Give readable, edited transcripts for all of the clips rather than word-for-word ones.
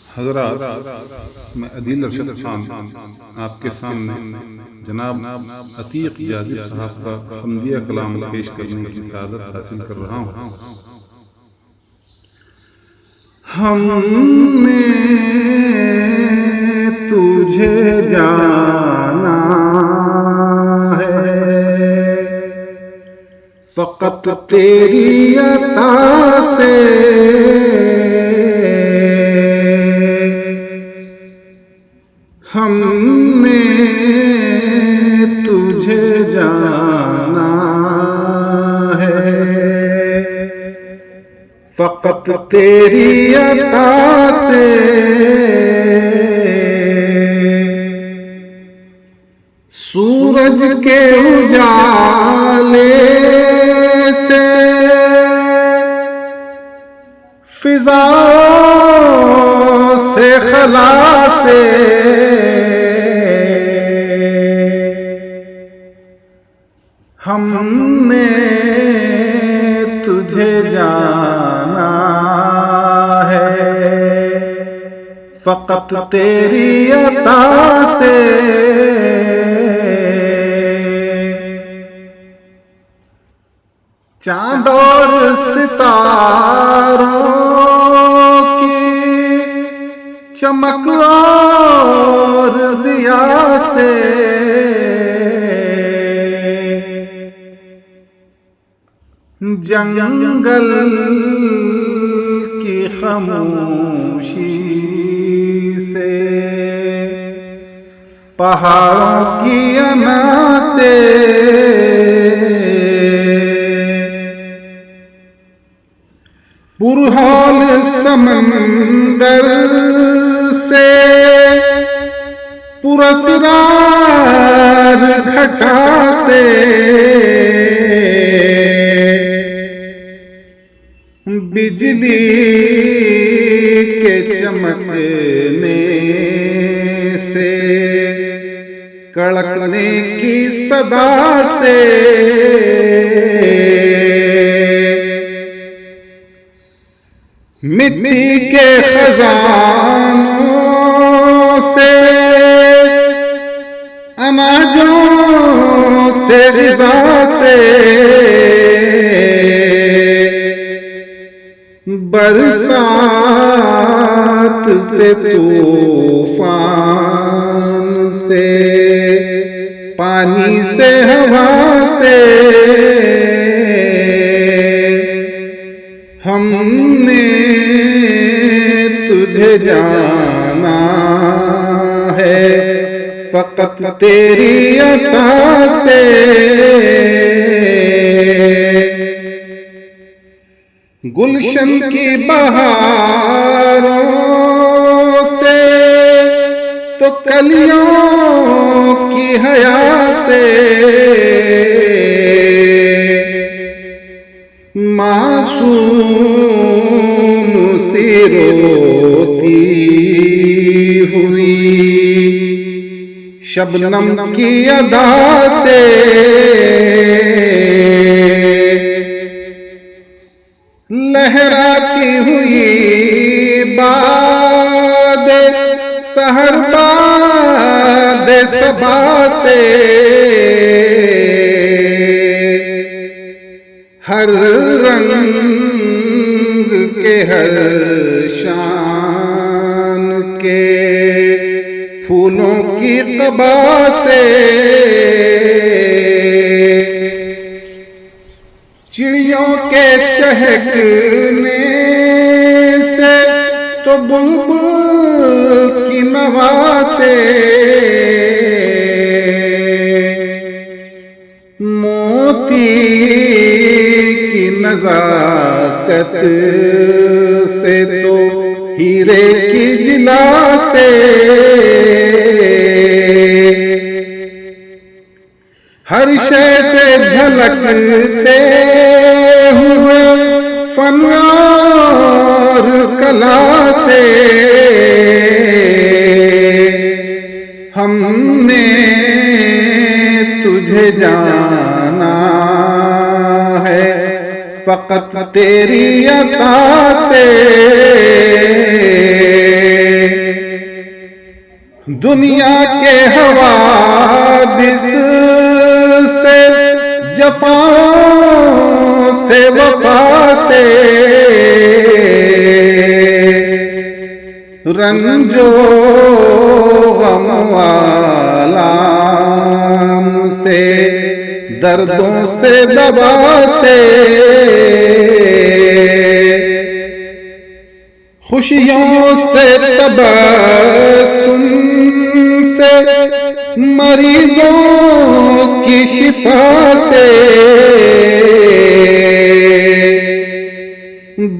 हज़रात, मैं अदील अरशद खान आपके सामने जनाब अतीक जाजिब साहब का हमदिया कलाम पेश करने की सआदत हासिल कर रहा हूँ। हमने तुझे जाना है फ़क़त तेरी अता से, हमने तुझे जाना है फ़क़त तेरी अता से। सूरज के उजाले से फिज़ाओं से खला से, हमने तुझे जाना है फ़क़त तेरी अता से। चाँद और सितारों की चमक और ज़िया से, जंगल की खामोशी से, पहाड़ों की अना से, बुरहान समंदर से, पुरस्कार घटा से, बिजली के चमकने से, कड़कने की सदा से, मिट्टी के खजानों से, अनाजों से, ग़िज़ा से, बरसात से, तूफान से, पानी से, हवा से, हमने तुझे जाना है फ़क़त तेरी अता से। गुलशन की बहारों से, तो कलियों की हया से, मासूम सी रोती हुई शबनम की अदा से, लहराती हुई बादे सहर बादे सबा से, हर रंग के हर शान के फूलों की क़बा से, चिड़ियों के चहकने से, तो बुलबुल की नवा से, मोती की नज़ाकत से, तो हीरे की जिला से, हर शय से झलकते हुए फन और कला से, हमने तुझे जाना है फ़क़त तेरी अता से। दुनिया के हवादिस से, जफाओं से, वफा से, रंजो गम आलाम से, दर्दों से, दवा से, खुशियों से, तबस्सुम से, मरीजों की शिफा से,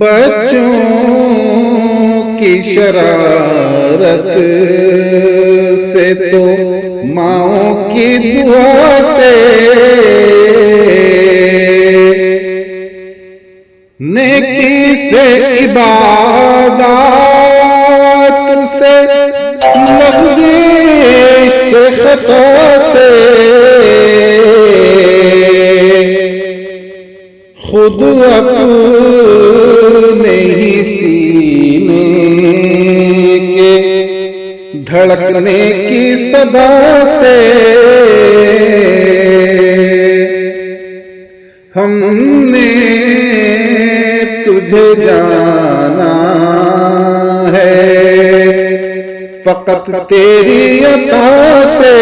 बच्चों की शरारत से, तो माँओं की दुआ से, नेकी से, इबादत से, लफ्ज़ से, खता से, खुद अपने ही सीने के धड़कने की सदा से, हमने तुझे जाना है फकत तेरी अता से।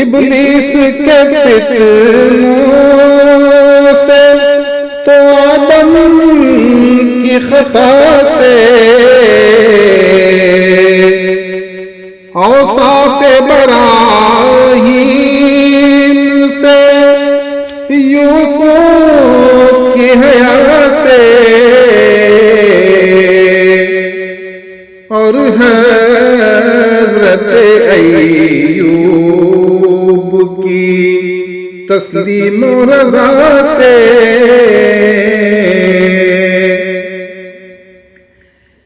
इब्लीस के फितनों से, तो आदम की खता से, औसाफ इब्राहीम से, यूसुफ की हया से, और हज़रत अय्यूब की तस्लीम रज़ा से।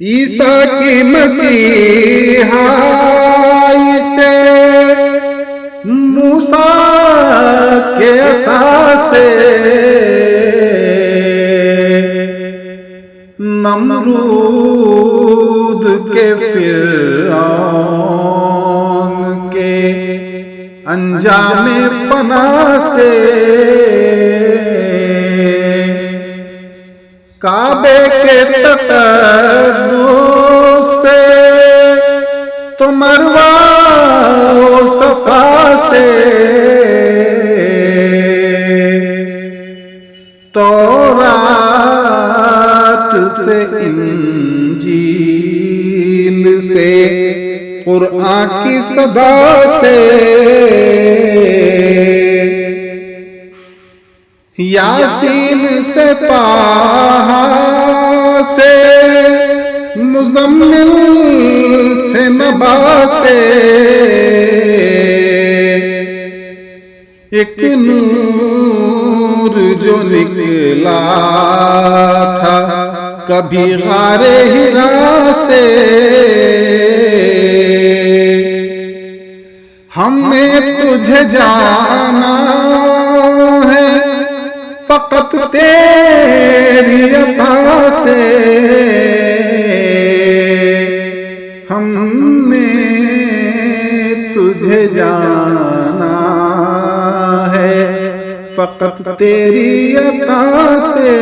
ईसा की मसीहाई से, मूसा के असा से, नमरूद के फिरऔन के अंजामे फना से, काबे के तक़द्दुस से, तो मरवा सफा से, तौरात से, इंजील से, कुरआन की सदा से, यासीन से, ताहा से, मुज़म्मिल से, नबा से, एक नूर जो निकला था कभी गारे हिरा से, हमें तुझे जाना है फकत तेरी अता से, हमने तुझे जाना है फकत तेरी अता से।